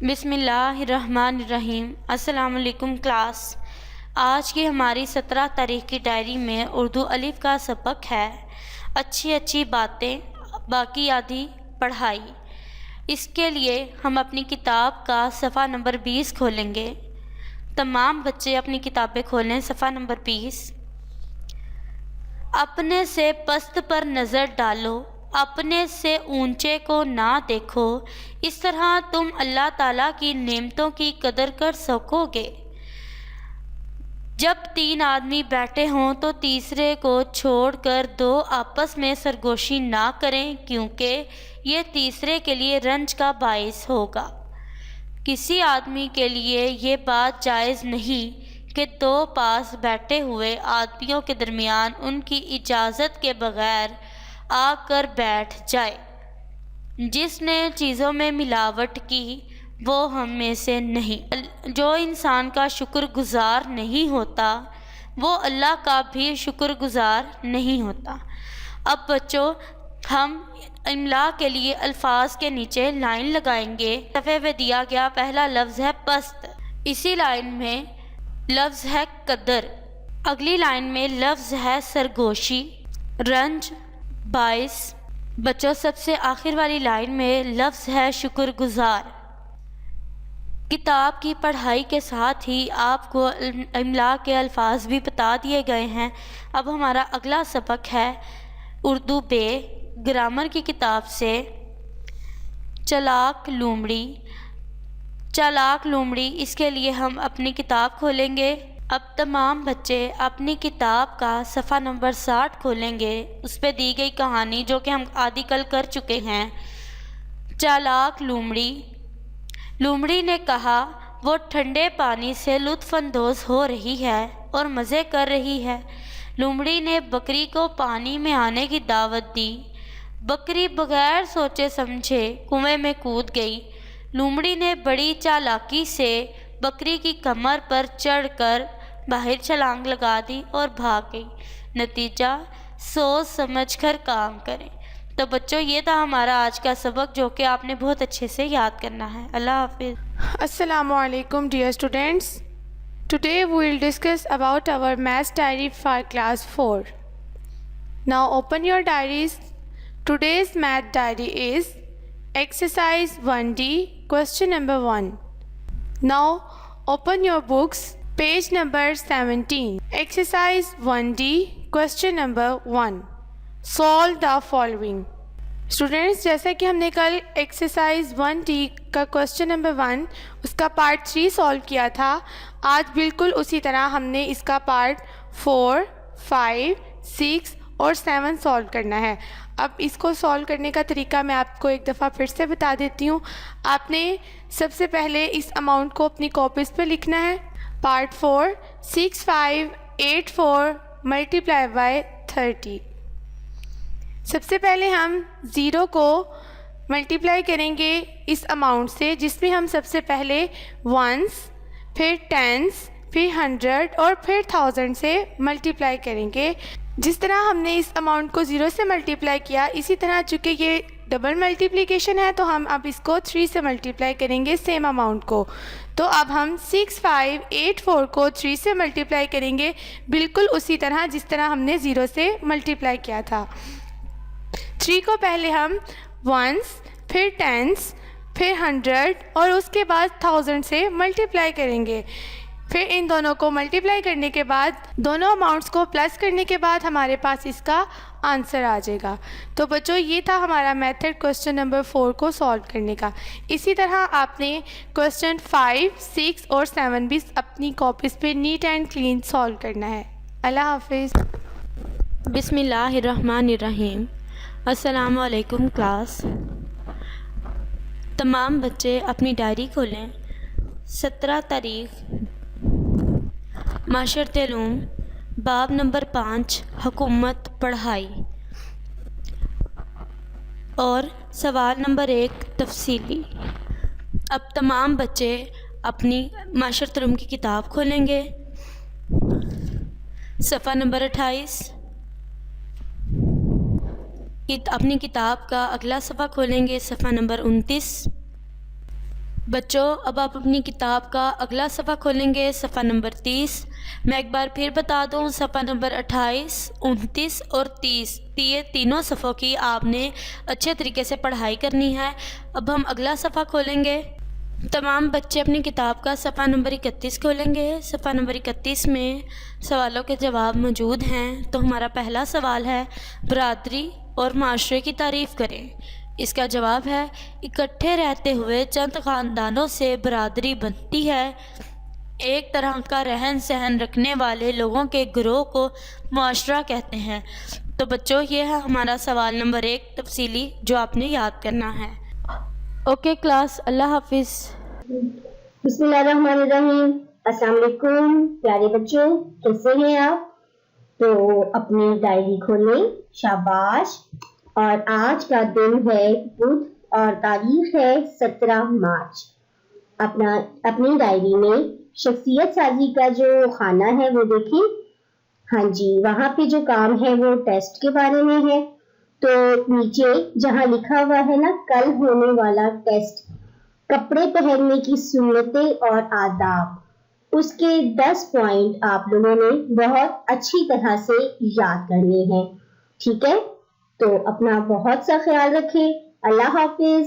بسم اللہ الرحمن الرحیم۔ السلام علیکم کلاس۔ آج کی ہماری 17 تاریخ کی ڈائری میں اردو الف کا سبق ہے اچھی باتیں باقی آدھی پڑھائی۔ اس کے لیے ہم اپنی کتاب کا صفحہ نمبر 20 کھولیں گے۔ تمام بچے اپنی کتابیں کھولیں، صفحہ نمبر 20۔ اپنے سے پست پر نظر ڈالو، اپنے سے اونچے کو نہ دیکھو، اس طرح تم اللہ تعالیٰ کی نعمتوں کی قدر کر سکو گے۔ جب 3 آدمی بیٹھے ہوں تو تیسرے کو چھوڑ کر 2 آپس میں سرگوشی نہ کریں، کیونکہ یہ تیسرے کے لیے رنج کا باعث ہوگا۔ کسی آدمی کے لیے یہ بات جائز نہیں کہ 2 پاس بیٹھے ہوئے آدمیوں کے درمیان ان کی اجازت کے بغیر آ کر بیٹھ جائے۔ جس نے چیزوں میں ملاوٹ کی وہ ہم میں سے نہیں۔ جو انسان کا شکر گزار نہیں ہوتا وہ اللہ کا بھی شکر گزار نہیں ہوتا۔ اب بچوں، ہم املا کے لیے الفاظ کے نیچے لائن لگائیں گے۔ صفحے پہ دیا گیا پہلا لفظ ہے پست، اسی لائن میں لفظ ہے قدر، اگلی لائن میں لفظ ہے سرگوشی، رنج، باعث۔ بچوں، سب سے آخر والی لائن میں لفظ ہے شکر گزار۔ کتاب کی پڑھائی کے ساتھ ہی آپ کو املا کے الفاظ بھی بتا دیے گئے ہیں۔ اب ہمارا اگلا سبق ہے اردو بے، گرامر کی کتاب سے چالاک لومڑی۔ چالاک لومڑی، اس کے لیے ہم اپنی کتاب کھولیں گے۔ اب تمام بچے اپنی کتاب کا صفحہ نمبر 60 کھولیں گے۔ اس پہ دی گئی کہانی جو کہ ہم آدھی کل کر چکے ہیں۔ چالاک لومڑی۔ لومڑی نے کہا، وہ ٹھنڈے پانی سے لطف اندوز ہو رہی ہے اور مزے کر رہی ہے۔ لومڑی نے بکری کو پانی میں آنے کی دعوت دی۔ بکری بغیر سوچے سمجھے کنویں میں کود گئی۔ لومڑی نے بڑی چالاکی سے بکری کی کمر پر چڑھ کر باہر چھلانگ لگا دی اور بھاگ گئی۔ نتیجہ، سوچ سمجھ کر کام کریں۔ تو بچوں، یہ تھا ہمارا آج کا سبق جو کہ آپ نے بہت اچھے سے یاد کرنا ہے۔ اللہ حافظ۔ Assalamu alaikum dear students. Today we will discuss about our maths diary for class 4. Now open your diaries. Today's math diary is exercise 1D question number 1. Now open your books, page number 17. Exercise 1D question number 1. Solve the following. Students, جیسا کہ ہم نے کل exercise 1D کا question number 1 اس کا part 3 solve کیا تھا، آج بالکل اسی طرح ہم نے اس کا پارٹ 4، 5، 6 اور 7 سولو کرنا ہے۔ اب اس کو سولو کرنے کا طریقہ میں آپ کو ایک دفعہ پھر سے بتا دیتی ہوں۔ آپ نے سب سے پہلے اس اماؤنٹ کو اپنی کاپیز پہ لکھنا ہے۔ Part 4 6584 multiply by 30۔ سب سے پہلے ہم 0 کو ملٹیپلائی کریں گے اس اماؤنٹ سے جس میں ہم سب سے پہلے ونس، پھر ٹینس، پھر 100 اور پھر 1000 سے ملٹیپلائی کریں گے۔ جس طرح ہم نے اس اماؤنٹ کو 0 سے ملٹیپلائی کیا، اسی طرح چونکہ یہ ڈبل ملٹیپلیکیشن ہے تو ہم اب اس کو 3 سے ملٹیپلائی کریں گے سیم اماؤنٹ کو۔ تو اب ہم 6584 کو 3 سے ملٹیپلائی کریں گے بالکل اسی طرح جس طرح ہم نے 0 سے ملٹیپلائی کیا تھا۔ 3 کو پہلے ہم ونس، پھر ٹینس، پھر 100 اور اس کے بعد 1000 سے ملٹیپلائی کریں گے۔ پھر ان دونوں کو ملٹیپلائی کرنے کے بعد دونوں اماؤنٹس کو پلس کرنے کے بعد ہمارے پاس اس کا آنسر آ جائے گا۔ تو بچوں، یہ تھا ہمارا میتھڈ کوشچن نمبر 4 کو سولو کرنے کا۔ اسی طرح آپ نے کوشچن 5، 6 اور 7 بھی اپنی کاپیز پہ نیٹ اینڈ کلین سولو کرنا ہے۔ اللہ حافظ۔ بسم اللہ الرحمن الرحیم۔ السلام علیکم کلاس۔ تمام بچے اپنی ڈائری کھولیں۔ 17 تاریخ معاشرت علوم، باب نمبر 5 حکومت پڑھائی، اور سوال نمبر 1 تفصیلی۔ اب تمام بچے اپنی معاشرت علوم کی کتاب کھولیں گے۔ صفحہ نمبر 28۔ اپنی کتاب کا اگلا صفحہ کھولیں گے، صفحہ نمبر 29۔ بچوں اب آپ اپنی کتاب کا اگلا صفحہ کھولیں گے، صفحہ نمبر 30۔ میں ایک بار پھر بتا دوں، صفحہ نمبر 28، 29 اور 30، یہ تینوں صفحوں کی آپ نے اچھے طریقے سے پڑھائی کرنی ہے۔ اب ہم اگلا صفحہ کھولیں گے۔ تمام بچے اپنی کتاب کا صفحہ نمبر 31 کھولیں گے۔ صفحہ نمبر 31 میں سوالوں کے جواب موجود ہیں۔ تو ہمارا پہلا سوال ہے، برادری اور معاشرے کی تعریف کریں۔ اس کا جواب ہے، اکٹھے رہتے ہوئے چند خاندانوں سے برادری بنتی ہے۔ ایک طرح کا رہن سہن رکھنے والے لوگوں کے گروہ کو معاشرہ کہتے ہیں۔ تو بچوں یہ ہے ہمارا سوال نمبر 1 تفصیلی، جو آپ نے یاد کرنا ہے۔ اوکے کلاس، اللہ حافظ۔ بسم اللہ الرحمن الرحیم۔ السلام علیکم پیارے بچوں، کیسے ہیں آپ؟ تو اپنی ڈائری کھولیں، شاباش۔ اور آج کا دن ہے بدھ اور تاریخ ہے 17 مارچ۔ اپنی ڈائری میں شخصیت سازی کا جو خانہ ہے وہ دیکھیں۔ ہاں جی، وہاں پہ جو کام ہے وہ ٹیسٹ کے بارے میں ہے۔ تو نیچے جہاں لکھا ہوا ہے نا، کل ہونے والا ٹیسٹ، کپڑے پہننے کی سنتیں اور آداب، اس کے 10 پوائنٹ آپ لوگوں نے بہت اچھی طرح سے یاد کرنے ہیں، ٹھیک ہے؟ تو اپنا بہت سا خیال رکھیں۔ اللہ حافظ۔